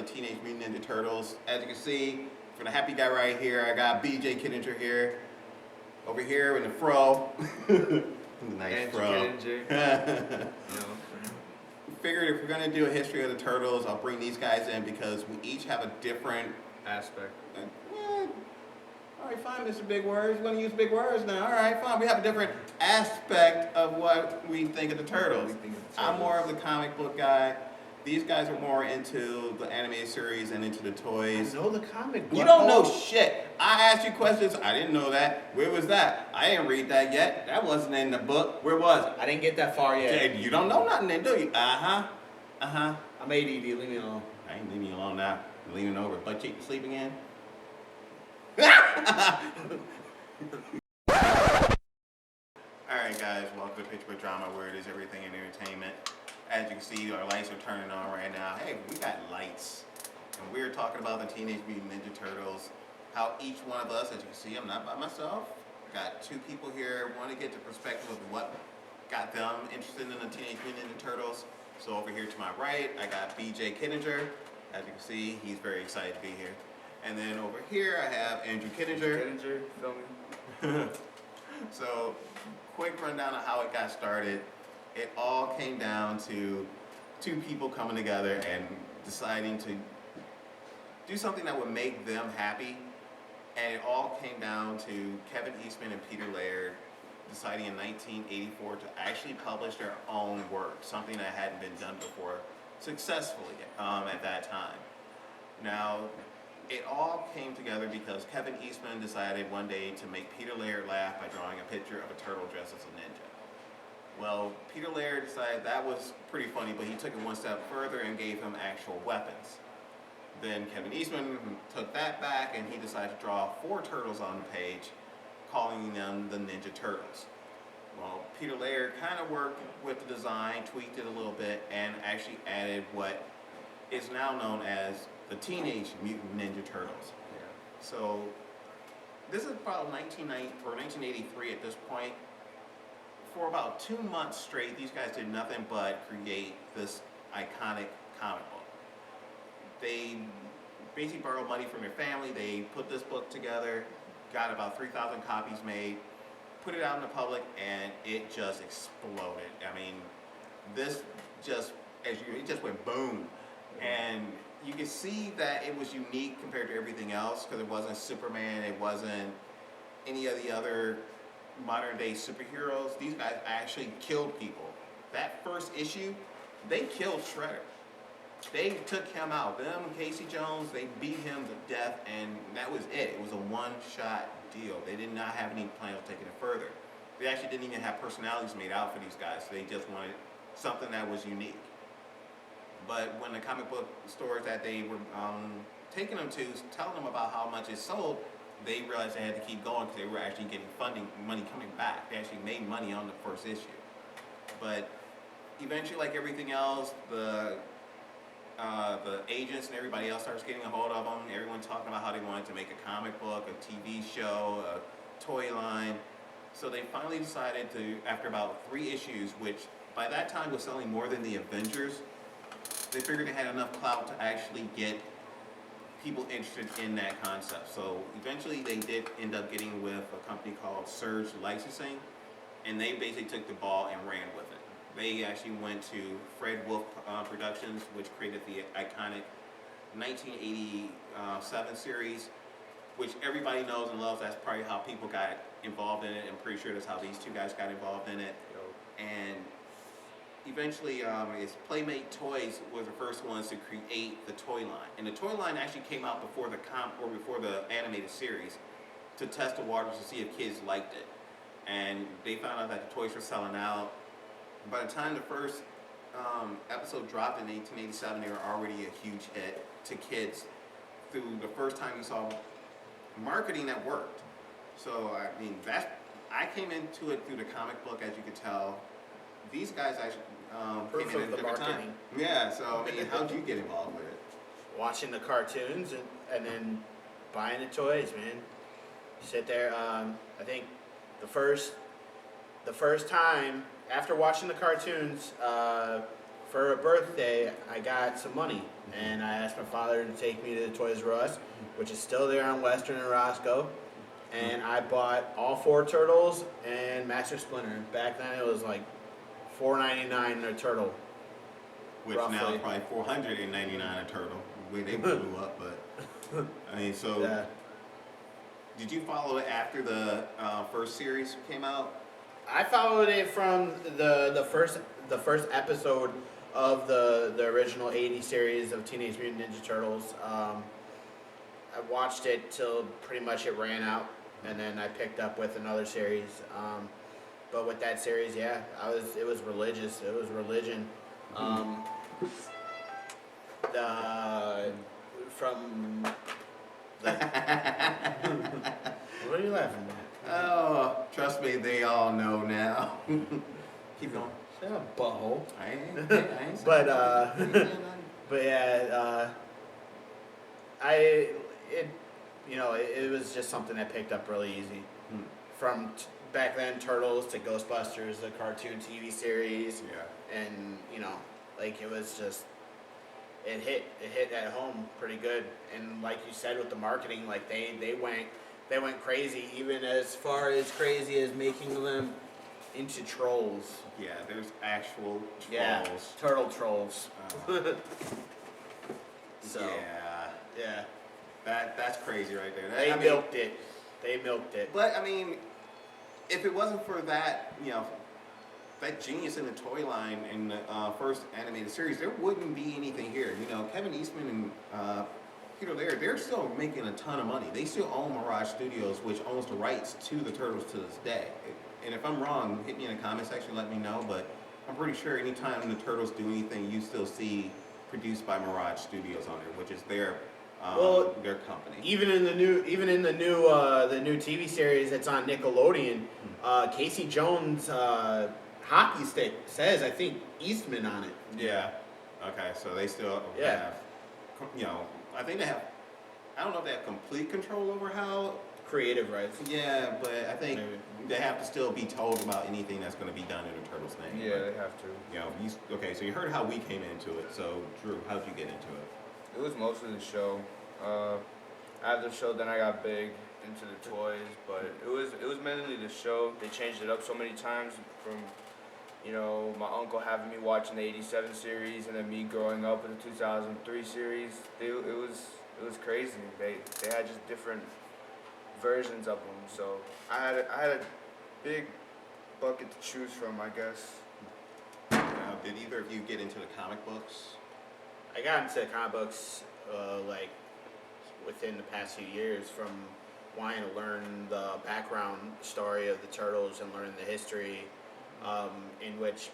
the Teenage Mutant Ninja Turtles. As you can see, for the happy guy right here, I got BJ Kittinger here. Over here in the fro. Nice Andrew fro. Kittinger. Figured if we're going to do a history of the Turtles, I'll bring these guys in because we each have a different aspect. All right, fine, Mr. Big Words. We're going to use big words now. All right, fine. We have a different aspect of what we think of the Turtles. I'm more of the comic book guy. These guys are more into the animated series and into the toys. I know the comic book. You don't know shit. I asked you questions. I didn't know that. Where was that? I didn't read that yet. That wasn't in the book. Where was it? I didn't get that far yet. You don't know nothing then, do you? Uh-huh. I'm ADD. Leave me alone. I ain't leaving you alone now. You're leaning over. Butt cheek to sleep again? Alright guys, welcome to Picture Book Drama, where it is everything in entertainment. As you can see, our lights are turning on right now. Hey, we got lights. And we're talking about the Teenage Mutant Ninja Turtles. How each one of us, as you can see, I'm not by myself. Got two people here, want to get the perspective of what got them interested in the Teenage Mutant Ninja Turtles. So over here to my right, I got BJ Kittinger. As you can see, he's very excited to be here. And then over here, I have Andrew Kittinger. Kittinger, filming. So, quick rundown of how it got started. It all came down to two people coming together and deciding to do something that would make them happy. And it all came down to Kevin Eastman and Peter Laird deciding in 1984 to actually publish their own work, something that hadn't been done before successfully at that time. Now, it all came together because Kevin Eastman decided one day to make Peter Laird laugh by drawing a picture of a turtle dressed as a ninja. Well, Peter Laird decided that was pretty funny, but he took it one step further and gave him actual weapons. Then Kevin Eastman took that back and he decided to draw 4 turtles on the page, calling them the Ninja Turtles. Well, Peter Laird kind of worked with the design, tweaked it a little bit, and actually added what is now known as the Teenage Mutant Ninja Turtles. Yeah. So this is about 1983 at this point. For about 2 months straight, these guys did nothing but create this iconic comic book. They basically borrowed money from their family. They put this book together, got about 3,000 copies made, put it out in the public, and it just exploded. I mean, this just, it just went boom. And you can see that it was unique compared to everything else because it wasn't Superman, it wasn't any of the other modern day superheroes. These guys actually killed people. That first issue, they killed Shredder. They took him out. Them, Casey Jones, they beat him to death, and that was it. It was a one-shot deal. They did not have any plans of taking it further. They actually didn't even have personalities made out for these guys. They just wanted something that was unique. But when the comic book stores that they were taking them to, telling them about how much it sold, they realized they had to keep going because they were actually getting funding, money coming back. They actually made money on the first issue. But eventually, like everything else, the agents and everybody else starts getting a hold of them. Everyone talking about how they wanted to make a comic book, a TV show, a toy line. So they finally decided to, after about 3 issues, which by that time was selling more than the Avengers, they figured they had enough clout to actually get people interested in that concept. So eventually they did end up getting with a company called Surge Licensing, and they basically took the ball and ran with it. They actually went to Fred Wolf Productions, which created the iconic 1987 series, which everybody knows and loves. That's probably how people got involved in it. I'm pretty sure that's how these two guys got involved in it. And eventually, Playmate Toys was the first ones to create the toy line, and the toy line actually came out before the animated series to test the waters to see if kids liked it. And they found out that the toys were selling out. By the time the first episode dropped in 1887, they were already a huge hit to kids. Through the first time you saw marketing that worked. So I mean, I came into it through the comic book, as you could tell. These guys actually came in at a different time. Yeah, so I mean, how'd you get involved with it? Watching the cartoons and then buying the toys, man. Sit there. I think the first time after watching the cartoons, for a birthday, I got some money, and I asked my father to take me to the Toys R Us, which is still there on Western and Roscoe, and I bought all 4 turtles and Master Splinter. Back then, it was like $4.99 a turtle. Which roughly. now is probably $499 a turtle. The way they blew up, but I mean, so Yeah. did you follow it after the first series came out? I followed it from the first episode of the original '80s series of Teenage Mutant Ninja Turtles. I watched it till pretty much it ran out, and then I picked up with another series. But with that series, yeah, it was religious. It was religion. From the what are you laughing at? Oh, trust me, they all know now. Keep going. Shut up, butthole. I ain't But saying but yeah, it was just something I picked up really easy. From back then, Turtles to Ghostbusters, the cartoon TV series, Yeah. and like it was just it hit at home pretty good. And like you said with the marketing, like they went crazy, even as far as crazy as making them into trolls. Yeah, there's actual trolls. Yeah, turtle trolls. So yeah, that's crazy right there. they milked it. They milked it. But I mean, if it wasn't for that, that genius in the toy line in the first animated series, there wouldn't be anything here. Kevin Eastman and Peter Laird, they're still making a ton of money. They still own Mirage Studios, which owns the rights to the Turtles to this day. And if I'm wrong, hit me in the comment section, let me know. But I'm pretty sure anytime the Turtles do anything, you still see produced by Mirage Studios on it, which is their company. Even in the new TV series that's on Nickelodeon, Casey Jones hockey stick says I think Eastman on it. Yeah. Okay, so they still have, I think they have, I don't know if they have complete control over how. Creative rights. Yeah, but I think Maybe. they have to still be told about anything that's going to be done in the Turtles name. Yeah, they have to. Okay, so you heard how we came into it. So, Drew, how'd you get into it? It was mostly the show. After the show, then I got big into the toys, but it was mainly the show. They changed it up so many times from, my uncle having me watching the '87 series, and then me growing up with the 2003 series. It was crazy. They had just different versions of them. So I had a big bucket to choose from, I guess. Now, did either of you get into the comic books? I got into comic books like within the past few years, from wanting to learn the background story of the Turtles and learn the history,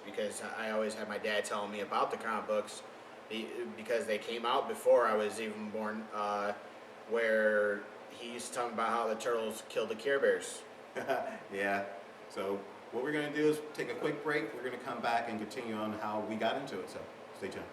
because I always had my dad telling me about the comic books because they came out before I was even born, where he used to tell me about how the Turtles killed the Care Bears. Yeah. So what we're going to do is take a quick break. We're going to come back and continue on how we got into it. So stay tuned.